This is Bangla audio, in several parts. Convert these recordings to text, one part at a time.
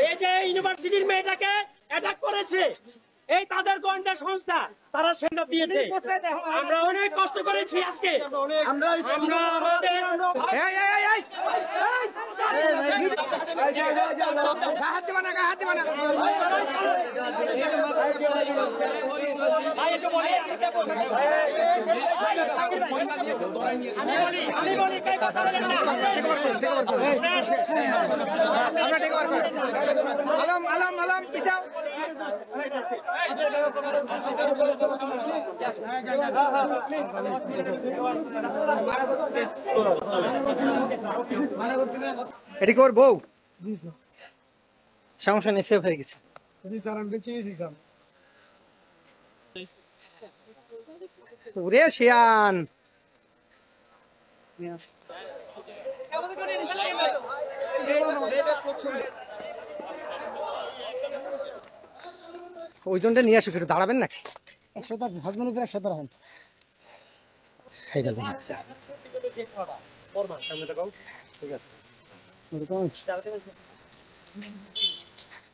এই যে ইউনিভার্সিটির মেয়েটাকে অ্যাটাক করেছে, এই তাদের গোয়েন্দা সংস্থা, তারা সেটা দিয়েছে। আমরা অনেক কষ্ট করেছি আজকে, আমরা আমাদের আলম পিছাও। এটি কর বউ সমস্যা নেই, সেভ হয়ে গেছে। ওরে শিয়ান, ওইজনটা নিয়ে আসুক, একটু দাঁড়াবেন নাকি? 110 রাখেন।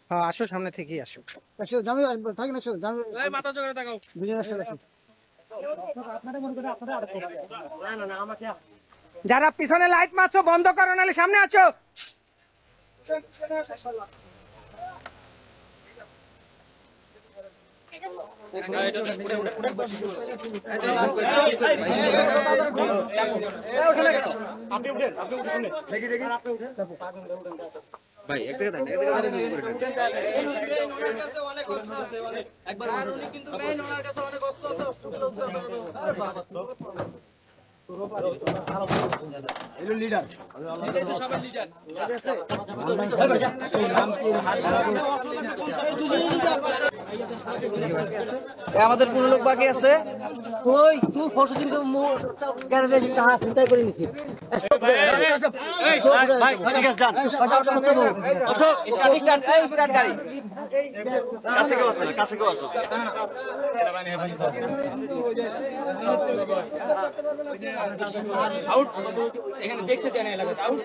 হ্যাঁ আসো, সামনে থেকেই আসো। যারা পিছনে লাইট মারছো বন্ধ করো, নাহলে সামনে আছো। ভাই এক জায়গায় একবার উনি কিন্তু মেইন, ওনার কাছে অনেক অস্ত্র আছে, আমাদের কোন লোক বাকি আছে? ওই তুই ফসল গ্যারেজে টাকা চিন্তাই করে নিছি। এখানে দেখতে চাই না এলাকাটা আউট।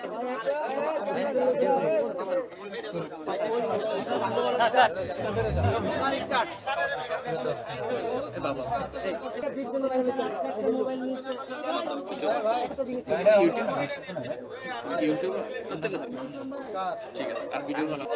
ঠিক আছে, আর ভিডিও বানাবো।